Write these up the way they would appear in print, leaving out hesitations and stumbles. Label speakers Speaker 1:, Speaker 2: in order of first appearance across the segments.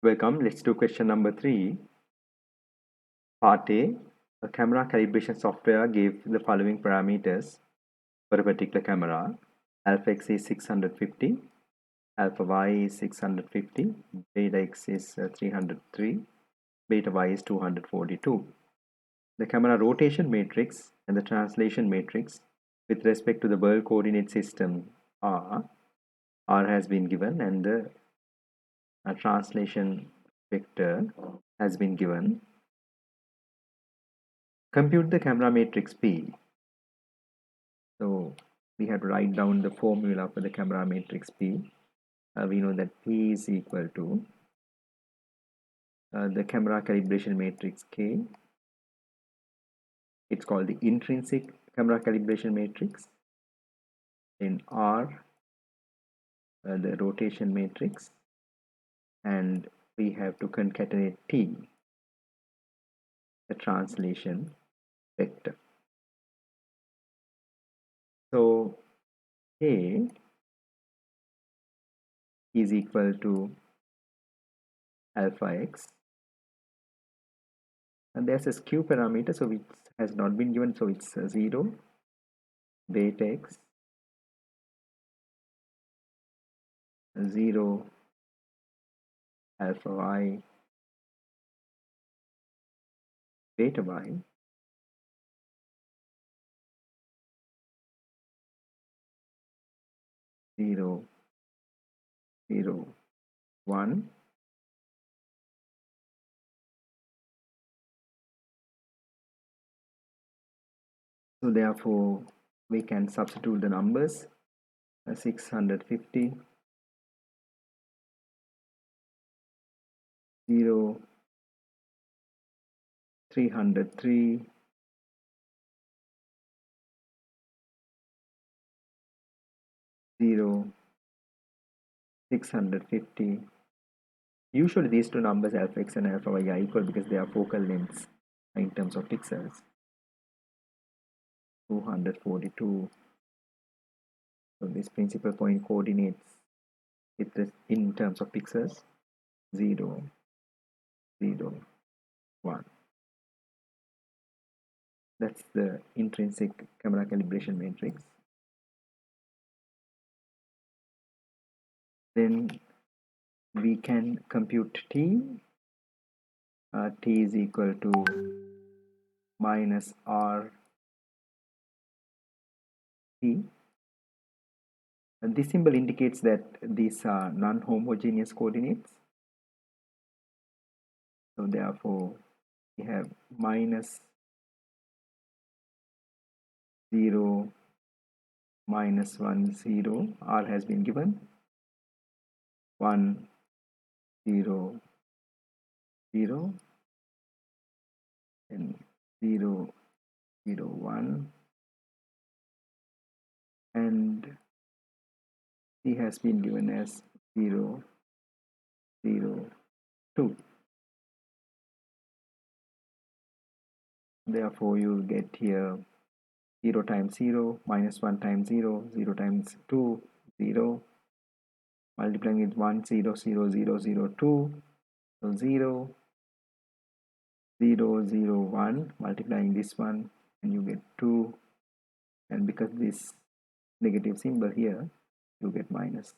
Speaker 1: Welcome. Let's do question number 3. Part A. A camera calibration software gave the following parameters for a particular camera. Alpha X is 650, alpha Y is 650, beta X is 303, beta Y is 242. The camera rotation matrix and the translation matrix with respect to the world coordinate system R has been given, and the translation vector has been given. Compute the camera matrix P. So we have to write down the formula for the camera matrix P. We know that P is equal to the camera calibration matrix K. It's called the intrinsic camera calibration matrix. In R, the rotation matrix, and we have to concatenate T, the translation vector. So A is equal to alpha X, and there's a skew parameter, so it has not been given, so it's 0, beta X, 0, alpha Y, beta Y, 0, 0, 1, so therefore we can substitute the numbers. 650, 0, 303, 0, 650. Usually these two numbers, alpha X and alpha Y, are equal because they are focal lengths in terms of pixels. 242. So this principal point coordinates with this in terms of pixels. 0, 0, 1. That's the intrinsic camera calibration matrix. Then we can compute T. T is equal to minus R T. And this symbol indicates that these are non-homogeneous coordinates. So therefore we have minus 0, minus 1, 0. R has been given. 1, 0, 0, and 0, 0, 1, and T has been given as 0, 0, 2. Therefore you get here 0 times 0, minus 1 times 0, 0 times 2, 0, multiplying with 1, 0, 0, 0, 0, 2, so 0, 0, 0, 1, multiplying this one, and you get 2, and because this negative symbol here, you get minus.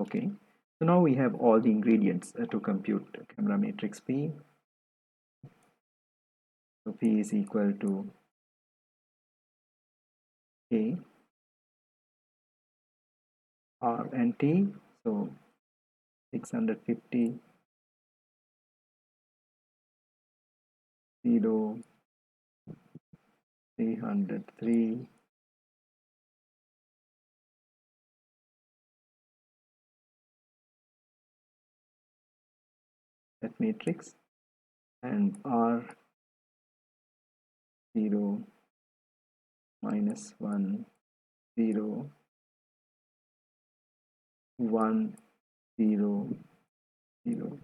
Speaker 1: Okay, so now we have all the ingredients to compute camera matrix P. So P is equal to K, R and T, so 650, 0, 303, that matrix, and R 0, minus 1, 0, 1, 0, 0,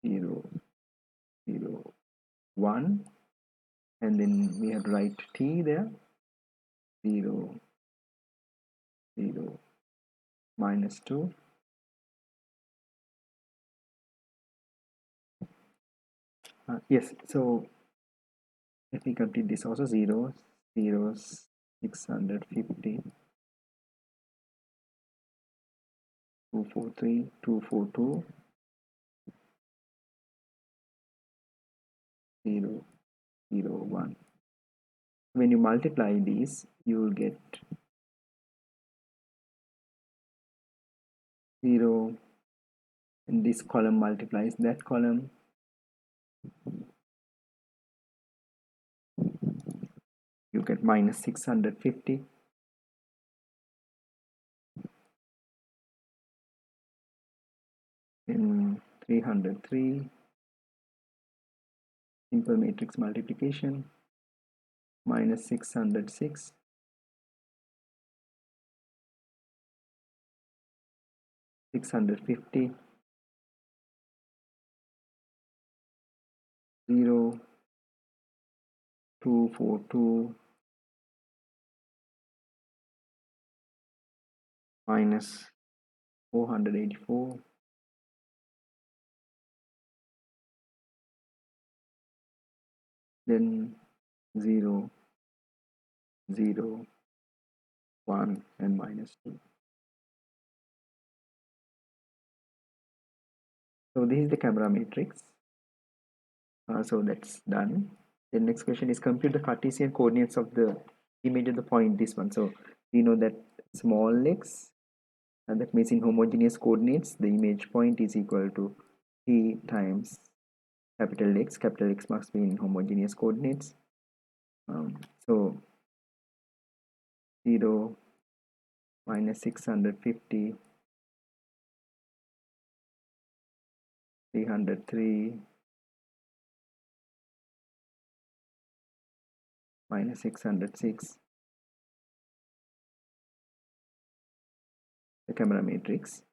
Speaker 1: 0, 0, 1, and then we have to write t there. 0, 0, -2. Yes, so let me complete this also. 0, 0, 650, 243, 242, 0, 0, 1. When you multiply these, you will get 0, and this column multiplies that column. You get -650. In 303, simple matrix multiplication, -606, 650, 0, 242, -484, then 0, 0, 1, and -2. So this is the camera matrix. So that's done. The next question is compute the Cartesian coordinates of the image of the point, this one. So we know that small x, and that means in homogeneous coordinates the image point is equal to t times capital X. Capital X must be in homogeneous coordinates. So 0, -650, 303, -606, the camera matrix,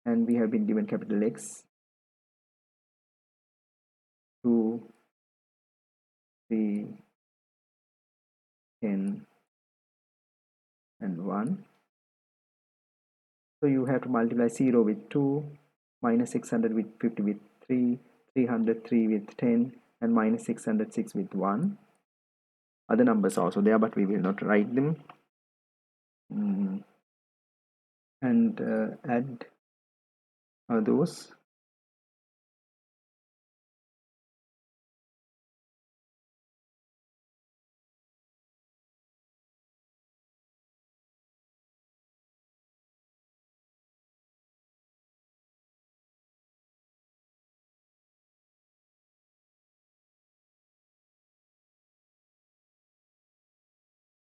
Speaker 1: and we have been given capital X, 2, 3, 10, and 1. So you have to multiply 0 with 2, -600 with 50 with 3, 303 with 10, and -606 with 1. Other numbers are also there, but we will not write them. And add those.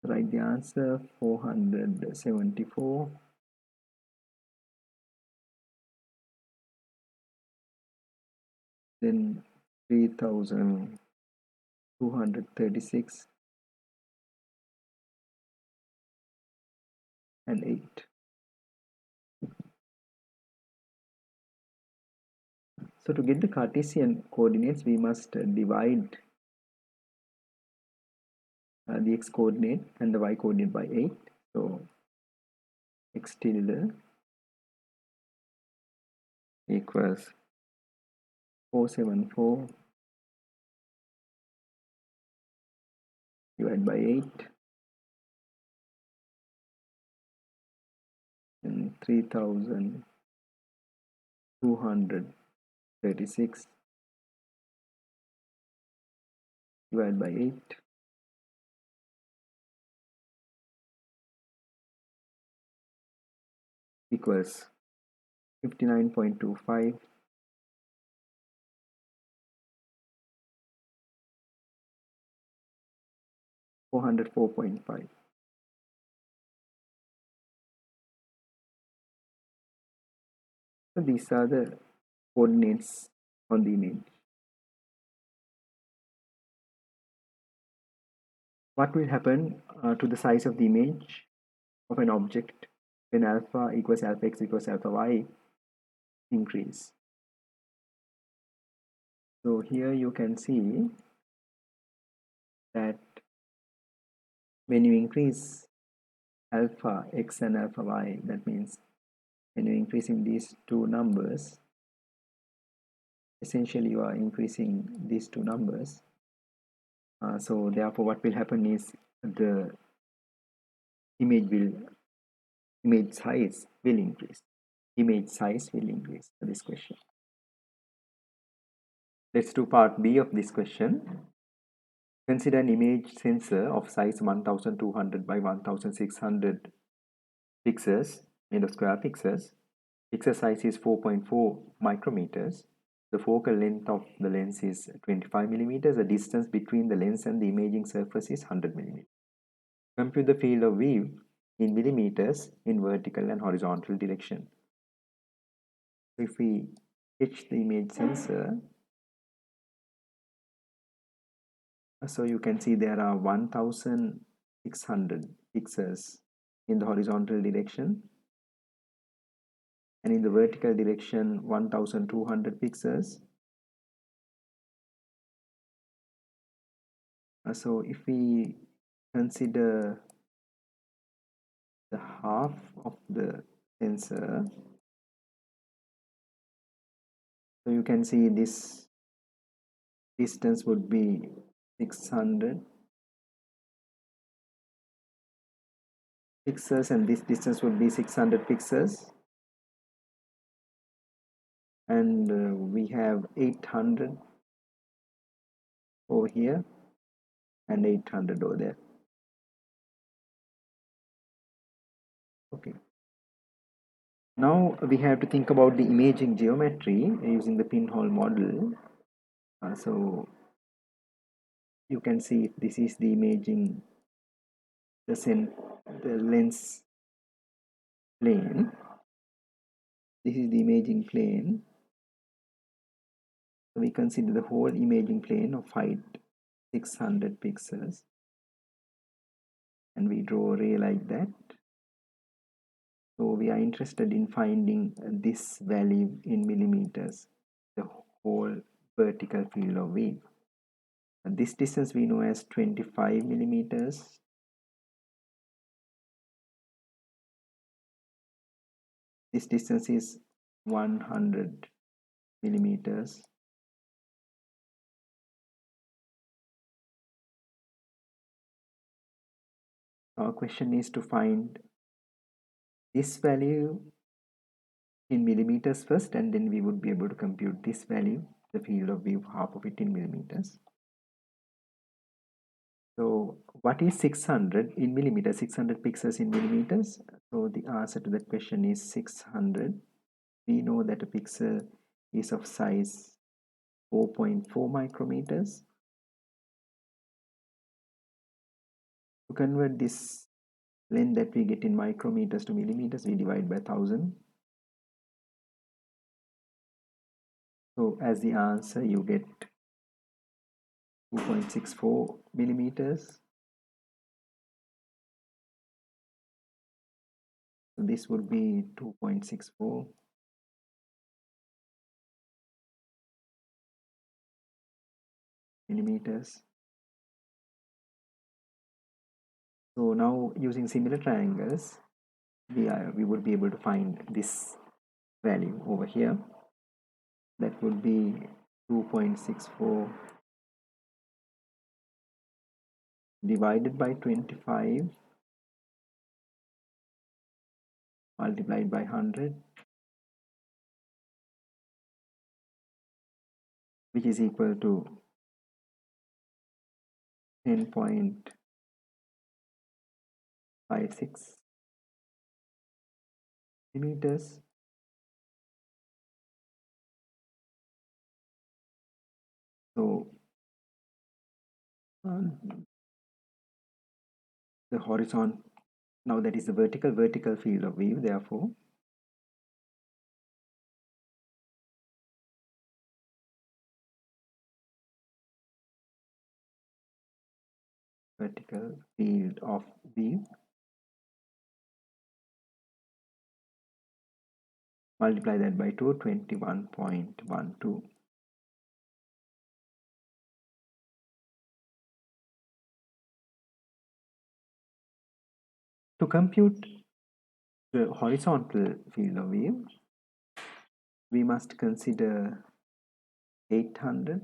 Speaker 1: Write the answer. 474, then 3236, and 8. So to get the Cartesian coordinates, we must divide the x coordinate and the y coordinate by 8. So x tilde equals 474 divided by 8, and 3236 divided by 8 equals 59.25, 404.5. So these are the coordinates on the image. What will happen to the size of the image of an object when alpha equals alpha x equals alpha y increase? So here you can see that when you increase alpha x and alpha y, that means when you're increasing these two numbers, essentially you are increasing these two numbers. So therefore what will happen is the image size will increase. Image size will increase for this question. Let's do part B of this question. Consider an image sensor of size 1200 by 1600 pixels, made of square pixels. Pixel size is 4.4 micrometers. The focal length of the lens is 25 millimeters. The distance between the lens and the imaging surface is 100 millimeters. Compute the field of view in millimeters in vertical and horizontal direction. If we sketch the image sensor, so you can see there are 1600 pixels in the horizontal direction, and in the vertical direction 1200 pixels. So if we consider the half of the sensor, so you can see this distance would be 600 pixels, and this distance would be 600 pixels, and we have 800 over here and 800 over there. Okay, now we have to think about the imaging geometry using the pinhole model. So you can see this is the imaging, the lens plane. This is the imaging plane. So we consider the whole imaging plane of height 600 pixels, and we draw a ray like that. So we are interested in finding this value in millimeters, the whole vertical field of view. This distance we know as 25 millimeters. This distance is 100 millimeters. Our question is to find this value in millimeters first, and then we would be able to compute this value, the field of view, half of it in millimeters. So what is 600 in millimeters? 600 pixels in millimeters. So the answer to that question is 600. We know that a pixel is of size 4.4 micrometers. To convert this length that we get in micrometers to millimeters, we divide by 1000. So as the answer, you get 2.64 millimeters. So this would be 2.64 millimeters. So now using similar triangles, we would be able to find this value over here. That would be 2.64 divided by 25 multiplied by 100, which is equal to 10.56 millimeters. So the horizontal, now that is the vertical field of view, therefore vertical field of view multiply that by 2, 21.12. To compute the horizontal field of view, we must consider 800,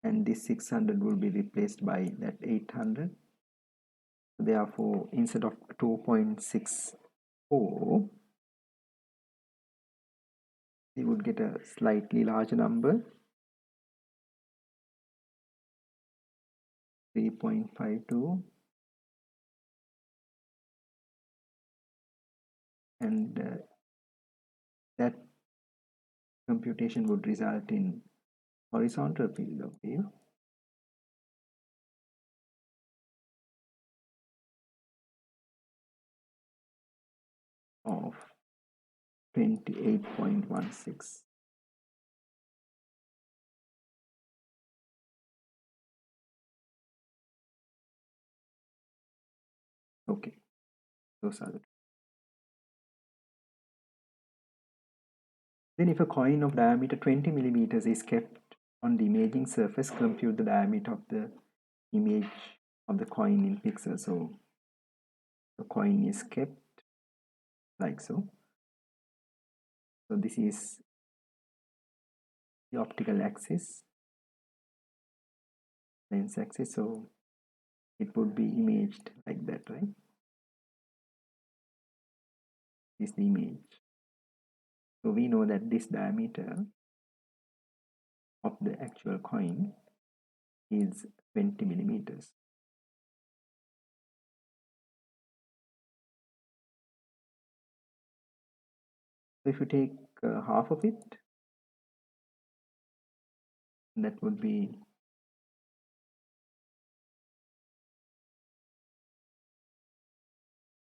Speaker 1: and this 600 will be replaced by that 800. Therefore, instead of 2.64, we would get a slightly larger number, 3.52, and that computation would result in horizontal field of view of 28.16. Okay, those are the. Then if a coin of diameter 20 millimeters is kept on the imaging surface, compute the diameter of the image of the coin in pixels. So the coin is kept like so. So this is the optical axis, lens axis. So it would be imaged like that, right? This is the image. So we know that this diameter of the actual coin is 20 millimeters. So if you take half of it, that would be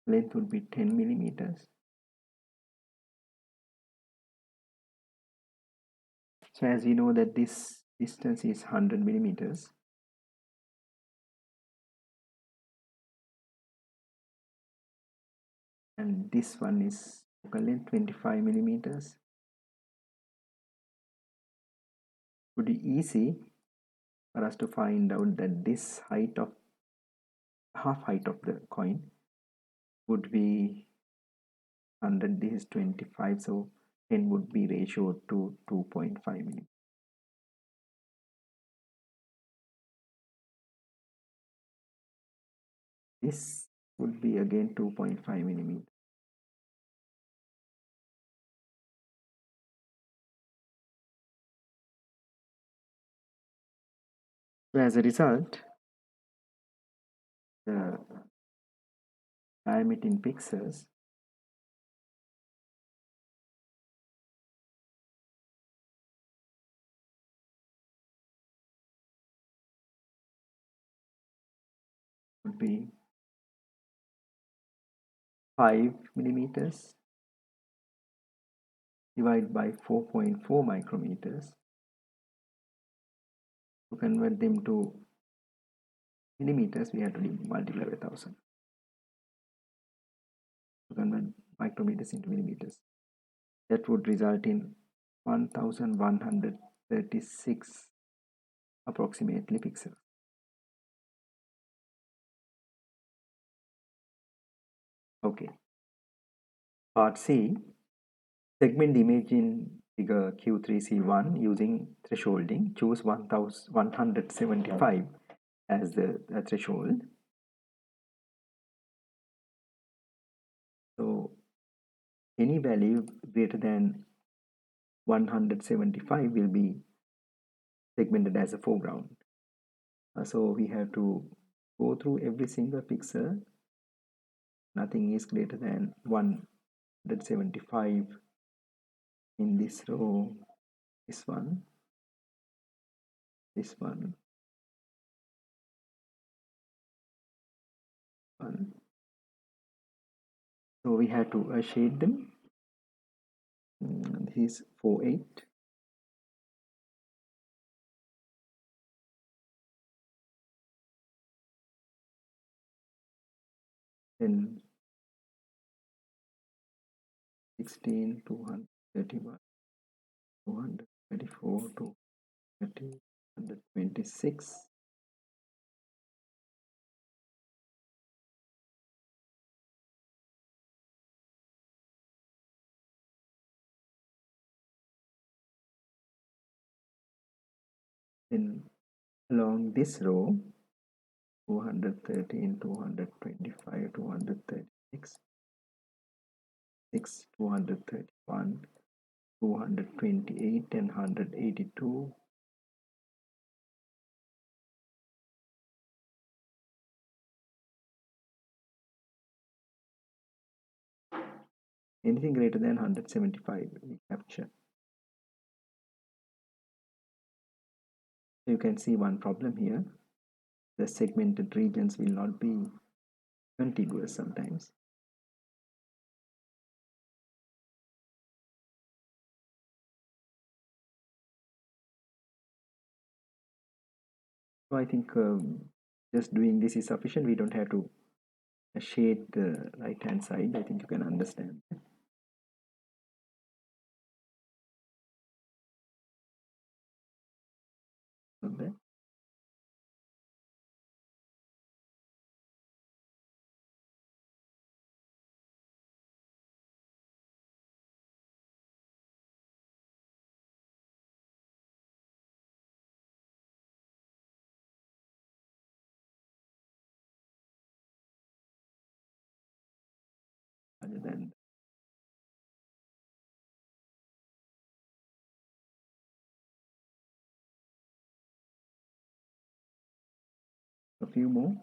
Speaker 1: length would be 10 millimeters. So as we know that this distance is 100 millimeters, and this one is focal length 25 millimeters, it would be easy for us to find out that this height of half height of the coin would be 100, this is 25, so 10 would be ratio to 2.5 millimeters. This would be again 2.5 millimeters. So as a result, the diameter in pixels would be 5 millimeters divided by 4.4 micrometers. To convert them to millimeters, we have to multiply by 1000 to convert micrometers into millimeters. That would result in 1136 approximately pixels. Okay. Part C, segment the image in figure Q3C1 using thresholding. Choose 1175 as the threshold. So any value greater than 175 will be segmented as a foreground. So we have to go through every single pixel. Nothing is greater than 175 in this row, this one, this one, one. So we have to shade them. This is 48. Then 16, 231, 234, 230, 126. Then along this row, 213, 225, 236, 231, 228 and 182. Anything greater than 175 we capture. So you can see one problem here. The segmented regions will not be contiguous sometimes. So I think just doing this is sufficient. We don't have to shade the right hand side. I think you can understand. Okay. Other than a few more.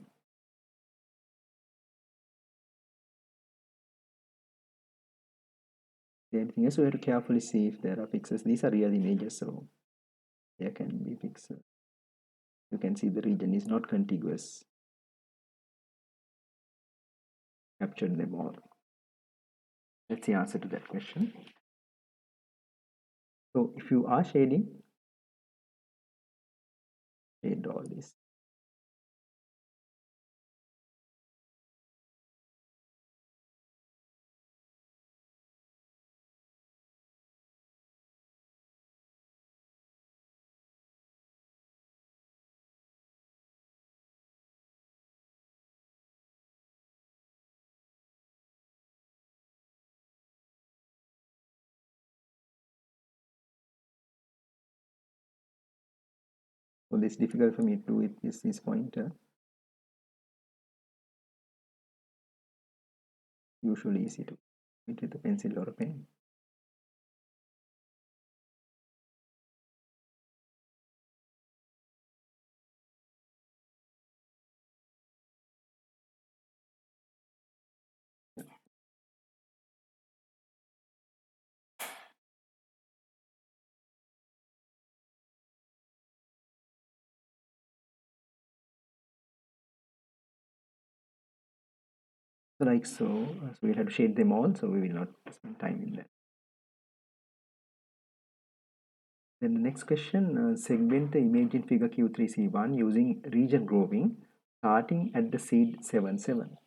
Speaker 1: Anything else? We have to carefully see if there are fixes. These are real images, so there can be fixes. You can see the region is not contiguous. Captured them all. That's the answer to that question. So if you are shading, shade all this. So this is difficult for me to do with this pointer. Usually easy to do it with a pencil or a pen. So like so, so we'll have to shade them all, so we will not spend time in that. Then the next question, segment the image in figure Q3C1 using region grouping starting at the seed 77.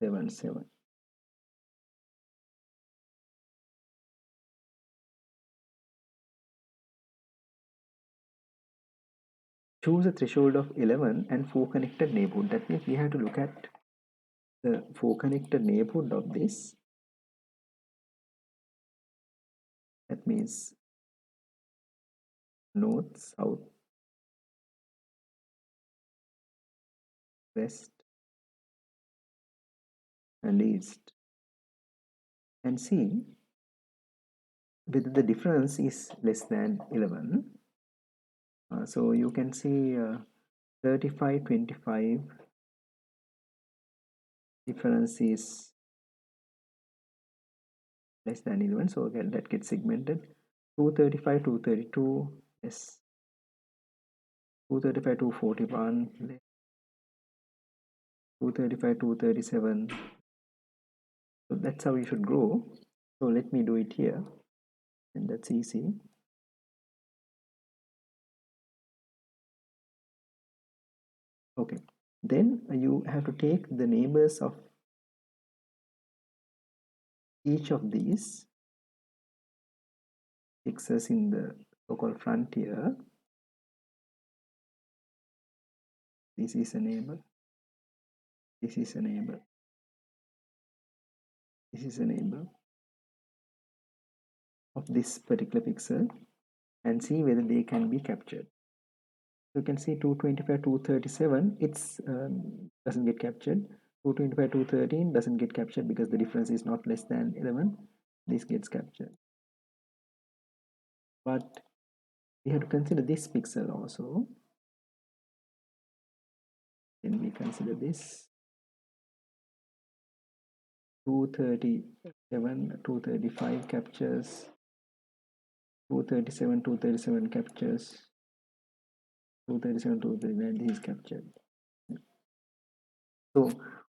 Speaker 1: 77. Choose a threshold of 11 and 4 connected neighborhood. That means we have to look at the 4 connected neighborhood of this. That means north, south, west, and east, and see whether the difference is less than 11. So you can see 35, 25 difference is less than 11, so again that gets segmented. 235, 232, yes. 235, 241, 235, 237. So that's how you should grow. So let me do it here, and that's easy. Okay, then you have to take the neighbors of each of these fixes in the so-called frontier. This is a neighbor, this is a neighbor, this is a neighbor of this particular pixel. and see whether they can be captured. You can see 225, 237, it's doesn't get captured. 225, 213 doesn't get captured because the difference is not less than 11. This gets captured. But we have to consider this pixel also. Then we consider this 237, 235 captures, 237, 237 captures, 237, 239, this is captured. So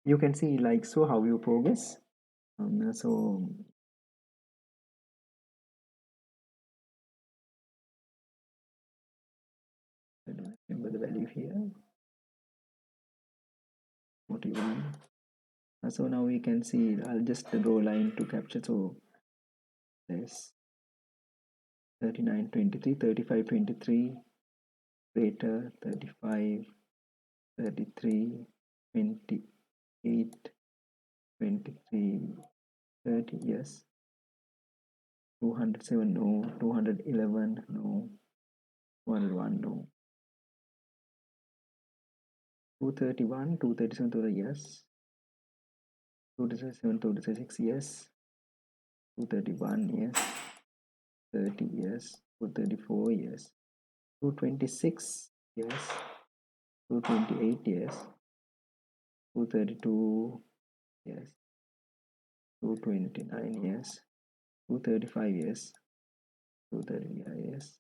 Speaker 1: you can see like so how you progress. So I don't remember the value here. 41. So now we can see, I'll just draw a line to capture. So there's 39, 23, 35, 23, greater, 35, 33, 28, 23, 30, yes. 207, no. 211, no. 101, no. 231, 237, yes. 237, 236, yes. 231, yes. 30, yes. 234, yes. 226, yes. 228, yes. 232, yes. 229, yes. 235, yes. 230, yes.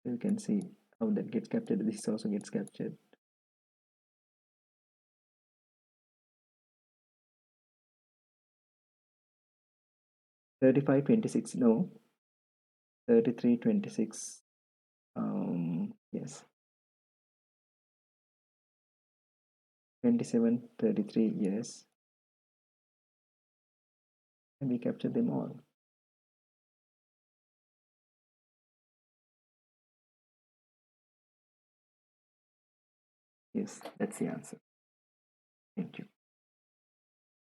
Speaker 1: You can see how that gets captured. This also gets captured. 35, 26, no. 33, 26, yes. 27, 33, yes. And we capture them all. Yes, that's the answer. Thank you.